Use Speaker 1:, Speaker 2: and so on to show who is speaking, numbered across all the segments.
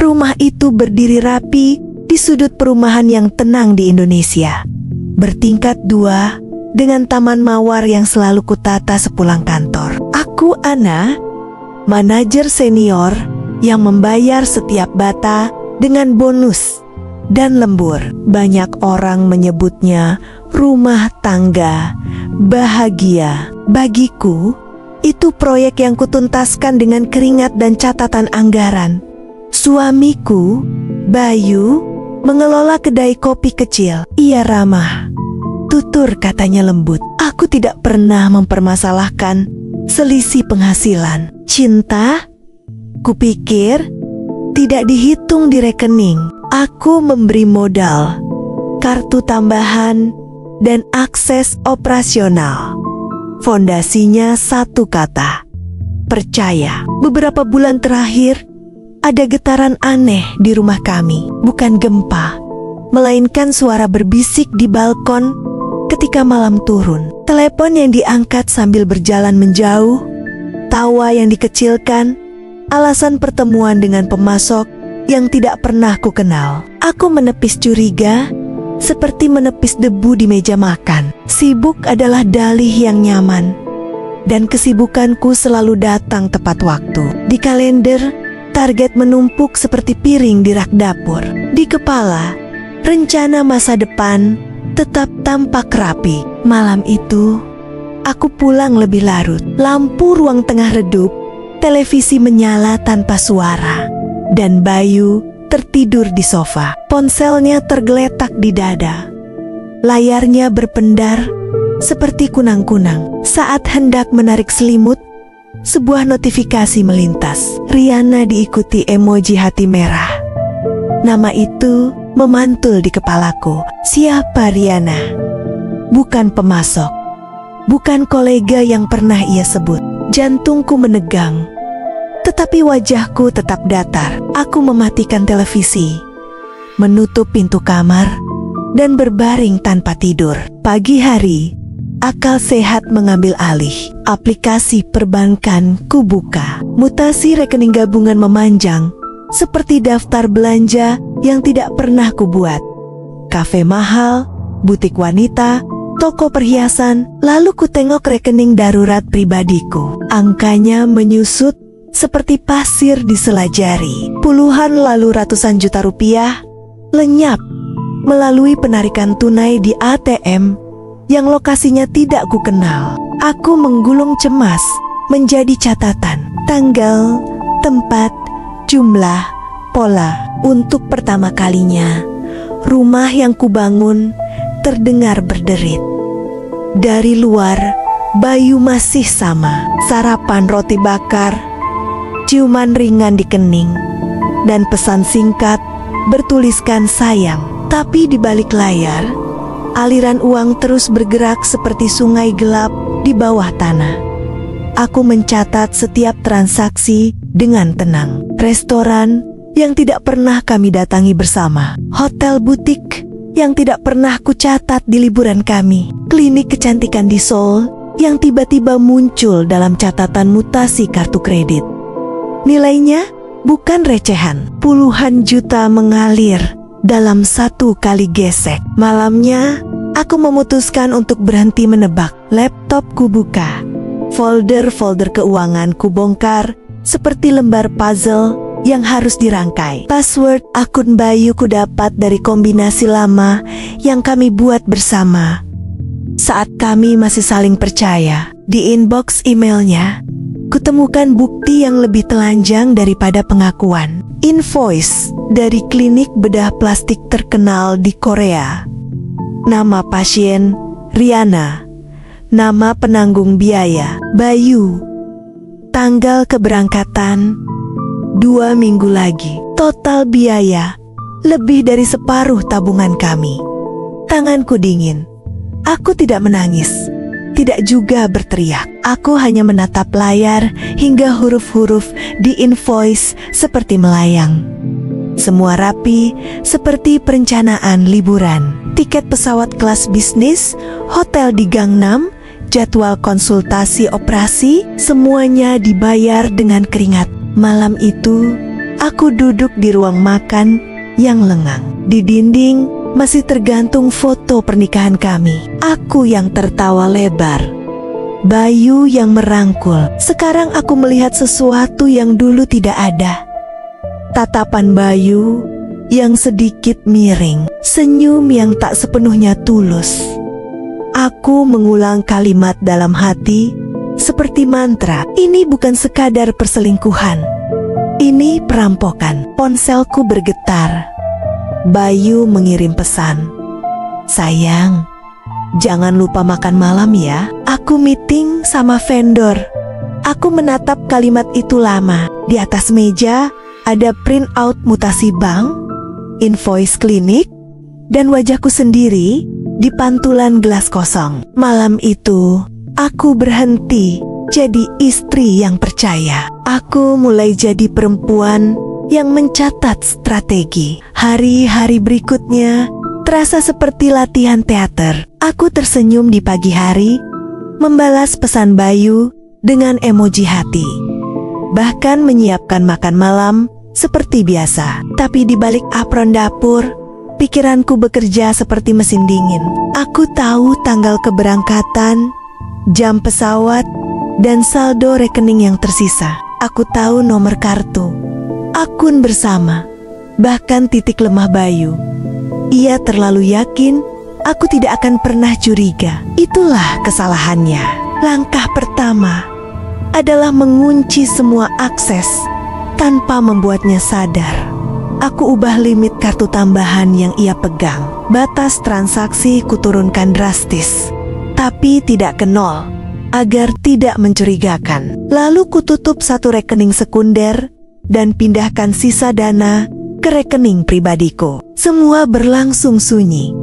Speaker 1: Rumah itu berdiri rapi di sudut perumahan yang tenang di Indonesia. Bertingkat 2 dengan taman mawar yang selalu kutata sepulang kantor. Aku Ana, manajer senior yang membayar setiap bata dengan bonus dan lembur. Banyak orang menyebutnya rumah tangga bahagia. Bagiku, itu proyek yang kutuntaskan dengan keringat dan catatan anggaran. Suamiku, Bayu, mengelola kedai kopi kecil. Ia ramah, tutur katanya lembut. Aku tidak pernah mempermasalahkan selisih penghasilan. Cinta, kupikir, tidak dihitung di rekening. Aku memberi modal, kartu tambahan, dan akses operasional. Fondasinya satu kata, percaya. Beberapa bulan terakhir, ada getaran aneh di rumah kami. Bukan gempa, melainkan suara berbisik di balkon ketika malam turun. Telepon yang diangkat sambil berjalan menjauh, tawa yang dikecilkan, alasan pertemuan dengan pemasok yang tidak pernah ku kenal. Aku menepis curiga, seperti menepis debu di meja makan. Sibuk adalah dalih yang nyaman, dan kesibukanku selalu datang tepat waktu. Di kalender, target menumpuk seperti piring di rak dapur. Di kepala, rencana masa depan tetap tampak rapi. Malam itu, aku pulang lebih larut. Lampu ruang tengah redup, televisi menyala tanpa suara, dan Bayu tertidur di sofa. Ponselnya tergeletak di dada. Layarnya berpendar seperti kunang-kunang. Saat hendak menarik selimut, sebuah notifikasi melintas. Riana diikuti emoji hati merah. Nama itu memantul di kepalaku. Siapa Riana? Bukan pemasok, bukan kolega yang pernah ia sebut. Jantungku menegang, tetapi wajahku tetap datar. Aku mematikan televisi, menutup pintu kamar, dan berbaring tanpa tidur. Pagi hari, akal sehat mengambil alih. Aplikasi perbankan kubuka. Mutasi rekening gabungan memanjang, seperti daftar belanja yang tidak pernah kubuat. Kafe mahal, butik wanita, toko perhiasan. Lalu kutengok rekening darurat pribadiku. Angkanya menyusut seperti pasir di sela jari. Puluhan lalu ratusan juta rupiah lenyap melalui penarikan tunai di ATM yang lokasinya tidak kukenal. Aku menggulung cemas menjadi catatan. Tanggal, tempat, jumlah, pola. Untuk pertama kalinya, rumah yang kubangun terdengar berderit. Dari luar, Bayu masih sama. Sarapan roti bakar, ciuman ringan di kening, dan pesan singkat bertuliskan sayang. Tapi di balik layar, aliran uang terus bergerak seperti sungai gelap di bawah tanah. Aku mencatat setiap transaksi dengan tenang. Restoran yang tidak pernah kami datangi bersama, hotel butik yang tidak pernah kucatat di liburan kami, klinik kecantikan di Seoul yang tiba-tiba muncul dalam catatan mutasi kartu kredit. Nilainya bukan recehan, puluhan juta mengalir dalam satu kali gesek. Malamnya, aku memutuskan untuk berhenti menebak. Laptop kubuka, folder-folder keuangan kubongkar seperti lembar puzzle yang harus dirangkai. Password akun Bayu kudapat dari kombinasi lama yang kami buat bersama saat kami masih saling percaya. Di inbox emailnya, kutemukan bukti yang lebih telanjang daripada pengakuan. Invoice dari klinik bedah plastik terkenal di Korea. Nama pasien Riana, nama penanggung biaya Bayu, tanggal keberangkatan 2 minggu lagi. Total biaya lebih dari separuh tabungan kami. Tanganku dingin. Aku tidak menangis, tidak juga berteriak. Aku hanya menatap layar hingga huruf-huruf di invoice seperti melayang. Semua rapi seperti perencanaan liburan. Tiket pesawat kelas bisnis, hotel di Gangnam, jadwal konsultasi operasi, semuanya dibayar dengan keringat. Malam itu, Aku duduk di ruang makan yang lengang. Di dinding masih tergantung foto pernikahan kami. Aku yang tertawa lebar, Bayu yang merangkul. Sekarang aku melihat sesuatu yang dulu tidak ada. Tatapan Bayu yang sedikit miring, senyum yang tak sepenuhnya tulus. Aku mengulang kalimat dalam hati seperti mantra. Ini bukan sekadar perselingkuhan. Ini perampokan. Ponselku bergetar. Bayu mengirim pesan. Sayang, jangan lupa makan malam ya. Aku meeting sama vendor. Aku menatap kalimat itu lama. Di atas meja ada print out mutasi bank, invoice klinik, dan wajahku sendiri di pantulan gelas kosong. Malam itu, aku berhenti jadi istri yang percaya. Aku mulai jadi perempuan yang mencatat strategi. Hari-hari berikutnya terasa seperti latihan teater. Aku tersenyum di pagi hari, membalas pesan Bayu dengan emoji hati. Bahkan menyiapkan makan malam seperti biasa. Tapi di balik apron dapur, pikiranku bekerja seperti mesin dingin. Aku tahu tanggal keberangkatan, jam pesawat, dan saldo rekening yang tersisa. Aku tahu nomor kartu, akun bersama, bahkan titik lemah Bayu. Ia terlalu yakin aku tidak akan pernah curiga. Itulah kesalahannya. Langkah pertama adalah mengunci semua akses tanpa membuatnya sadar. Aku ubah limit kartu tambahan yang ia pegang. Batas transaksi kuturunkan drastis, tapi tidak ke nol, agar tidak mencurigakan. Lalu kututup satu rekening sekunder dan pindahkan sisa dana ke rekening pribadiku. Semua berlangsung sunyi,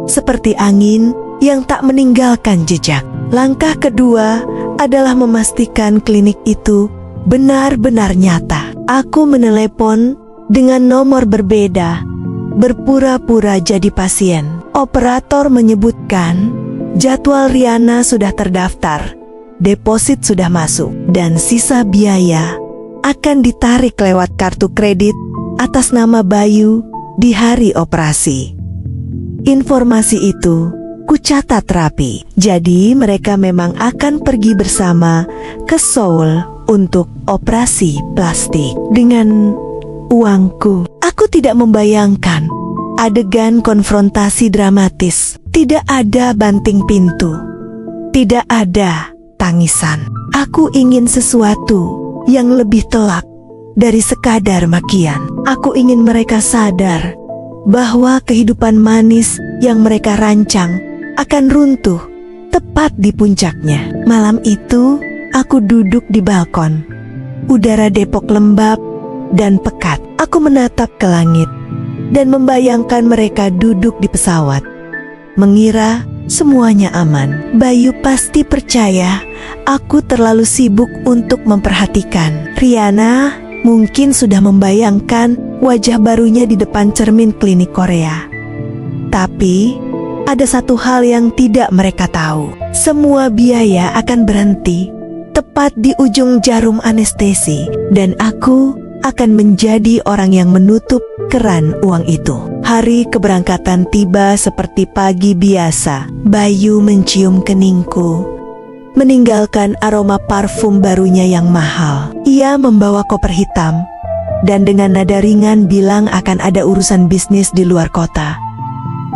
Speaker 1: seperti angin yang tak meninggalkan jejak. Langkah kedua adalah memastikan klinik itu benar-benar nyata. Aku menelepon dengan nomor berbeda, berpura-pura jadi pasien. Operator menyebutkan jadwal Riana sudah terdaftar, deposit sudah masuk, dan sisa biaya akan ditarik lewat kartu kredit atas nama Bayu di hari operasi. Informasi itu kucatat rapi. Jadi mereka memang akan pergi bersama ke Seoul untuk operasi plastik. Dengan uangku, aku tidak membayangkan adegan konfrontasi dramatis. Tidak ada banting pintu, tidak ada tangisan. Aku ingin sesuatu yang lebih telak dari sekadar makian. Aku ingin mereka sadar bahwa kehidupan manis yang mereka rancang akan runtuh tepat di puncaknya. Malam itu, aku duduk di balkon. Udara Depok lembab dan pekat. Aku menatap ke langit dan membayangkan mereka duduk di pesawat, mengira semuanya aman. Bayu pasti percaya aku terlalu sibuk untuk memperhatikan. Riana mungkin sudah membayangkan wajah barunya di depan cermin klinik Korea. Tapi ada satu hal yang tidak mereka tahu. Semua biaya akan berhenti tepat di ujung jarum anestesi, dan aku akan menjadi orang yang menutup keran uang itu. Hari keberangkatan tiba seperti pagi biasa. Bayu mencium keningku, meninggalkan aroma parfum barunya yang mahal. Ia membawa koper hitam dan dengan nada ringan bilang akan ada urusan bisnis di luar kota.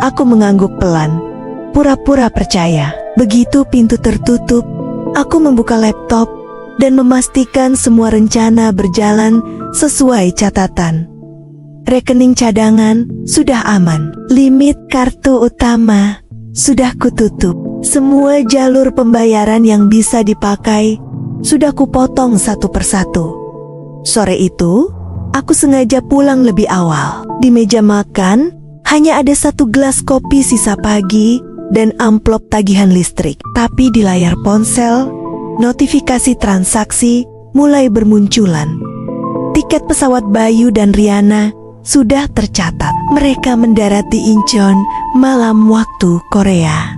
Speaker 1: Aku mengangguk pelan, pura-pura percaya. Begitu pintu tertutup, aku membuka laptop dan memastikan semua rencana berjalan sesuai catatan. Rekening cadangan sudah aman, limit kartu utama sudah kututup. Semua jalur pembayaran yang bisa dipakai sudah kupotong satu persatu. Sore itu, aku sengaja pulang lebih awal. Di meja makan, hanya ada satu gelas kopi sisa pagi dan amplop tagihan listrik. Tapi di layar ponsel, notifikasi transaksi mulai bermunculan. Tiket pesawat Bayu dan Riana sudah tercatat. Mereka mendarat di Incheon malam waktu Korea.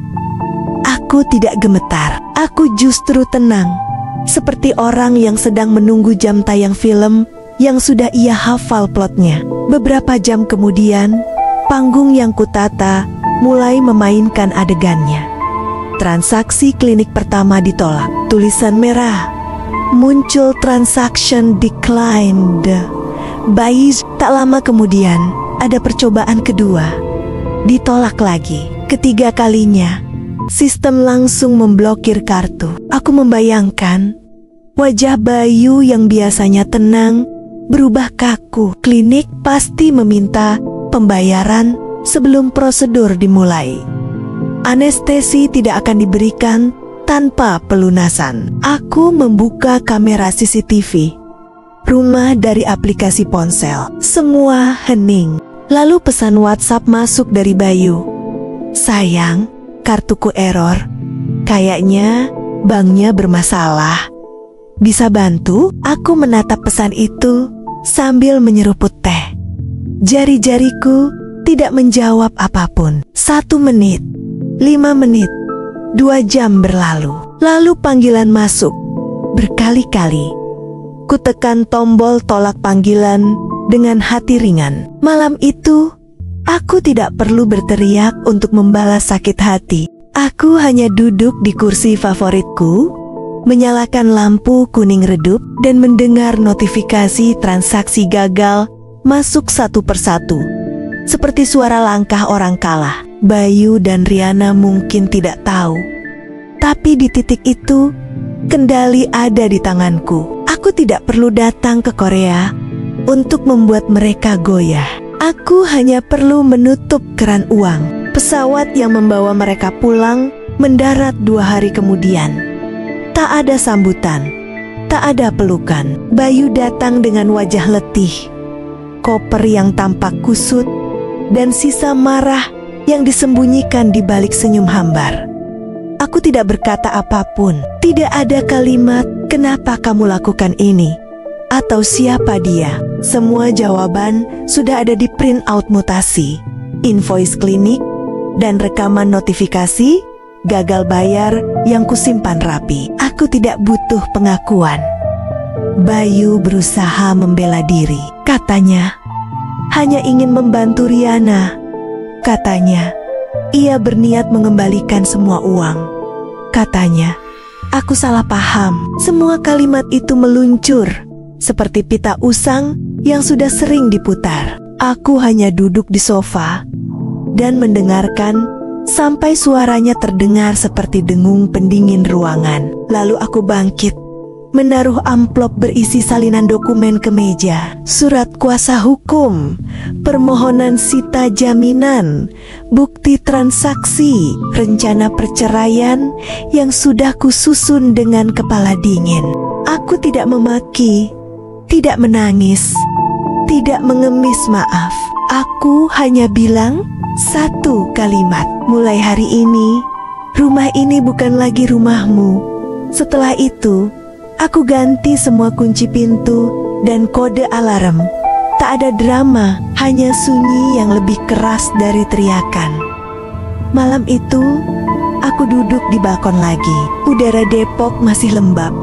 Speaker 1: Aku tidak gemetar. Aku justru tenang, seperti orang yang sedang menunggu jam tayang film yang sudah ia hafal plotnya. Beberapa jam kemudian, panggung yang kutata mulai memainkan adegannya. Transaksi klinik pertama ditolak. Tulisan merah. Muncul transaction declined. Baik, tak lama kemudian ada percobaan kedua. Ditolak lagi. Ketiga kalinya, sistem langsung memblokir kartu. Aku membayangkan wajah Bayu yang biasanya tenang berubah kaku. Klinik pasti meminta pembayaran sebelum prosedur dimulai. Anestesi tidak akan diberikan tanpa pelunasan. Aku membuka kamera CCTV rumah dari aplikasi ponsel. Semua hening. Lalu pesan WhatsApp masuk dari Bayu. "Sayang, kartuku error. Kayaknya banknya bermasalah. Bisa bantu?" Aku menatap pesan itu sambil menyeruput teh. Jari-jariku tidak menjawab apapun. 1 menit, 5 menit, 2 jam berlalu. Lalu panggilan masuk berkali-kali. Kutekan tombol tolak panggilan dengan hati ringan. Malam itu, aku tidak perlu berteriak untuk membalas sakit hati. Aku hanya duduk di kursi favoritku, menyalakan lampu kuning redup dan mendengar notifikasi transaksi gagal masuk satu persatu. Seperti suara langkah orang kalah. Bayu dan Riana mungkin tidak tahu, tapi di titik itu, kendali ada di tanganku. Aku tidak perlu datang ke Korea untuk membuat mereka goyah. Aku hanya perlu menutup keran uang. Pesawat yang membawa mereka pulang mendarat 2 hari kemudian. Tak ada sambutan, tak ada pelukan. Bayu datang dengan wajah letih, koper yang tampak kusut, dan sisa marah yang disembunyikan di balik senyum hambar. Aku tidak berkata apapun. Tidak ada kalimat, "Kenapa kamu lakukan ini?" atau "Siapa dia?" Semua jawaban sudah ada di print out mutasi, invoice klinik, dan rekaman notifikasi gagal bayar yang kusimpan rapi. Aku tidak butuh pengakuan. Bayu berusaha membela diri. Katanya, hanya ingin membantu Riana. Katanya, ia berniat mengembalikan semua uang. Katanya, aku salah paham. Semua kalimat itu meluncur seperti pita usang yang sudah sering diputar. Aku hanya duduk di sofa dan mendengarkan sampai suaranya terdengar seperti dengung pendingin ruangan. Lalu aku bangkit, menaruh amplop berisi salinan dokumen ke meja. Surat kuasa hukum, permohonan sita jaminan, bukti transaksi, rencana perceraian yang sudah kususun dengan kepala dingin. Aku tidak memaki, tidak menangis, tidak mengemis maaf. Aku hanya bilang satu kalimat. Mulai hari ini, rumah ini bukan lagi rumahmu. Setelah itu, aku ganti semua kunci pintu dan kode alarm. Tak ada drama, hanya sunyi yang lebih keras dari teriakan. Malam itu, aku duduk di balkon lagi. Udara Depok masih lembab,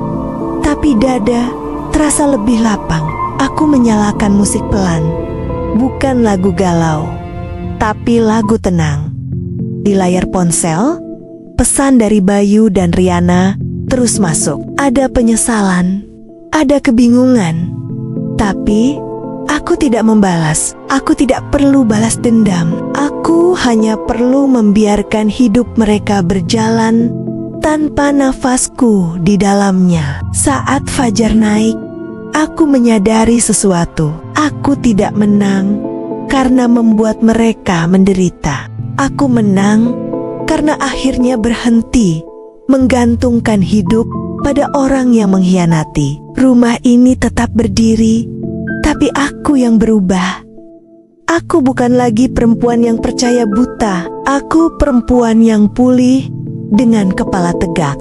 Speaker 1: tapi dada terasa lebih lapang. Aku menyalakan musik pelan, bukan lagu galau, tapi lagu tenang. Di layar ponsel, pesan dari Bayu dan Riana terus masuk. Ada penyesalan, ada kebingungan, tapi aku tidak membalas. Aku tidak perlu balas dendam. Aku hanya perlu membiarkan hidup mereka berjalan tanpa nafasku di dalamnya. Saat fajar naik, aku menyadari sesuatu. Aku tidak menang karena membuat mereka menderita. Aku menang karena akhirnya berhenti menggantungkan hidup pada orang yang mengkhianati. Rumah ini tetap berdiri, tapi aku yang berubah. Aku bukan lagi perempuan yang percaya buta. Aku perempuan yang pulih dengan kepala tegak.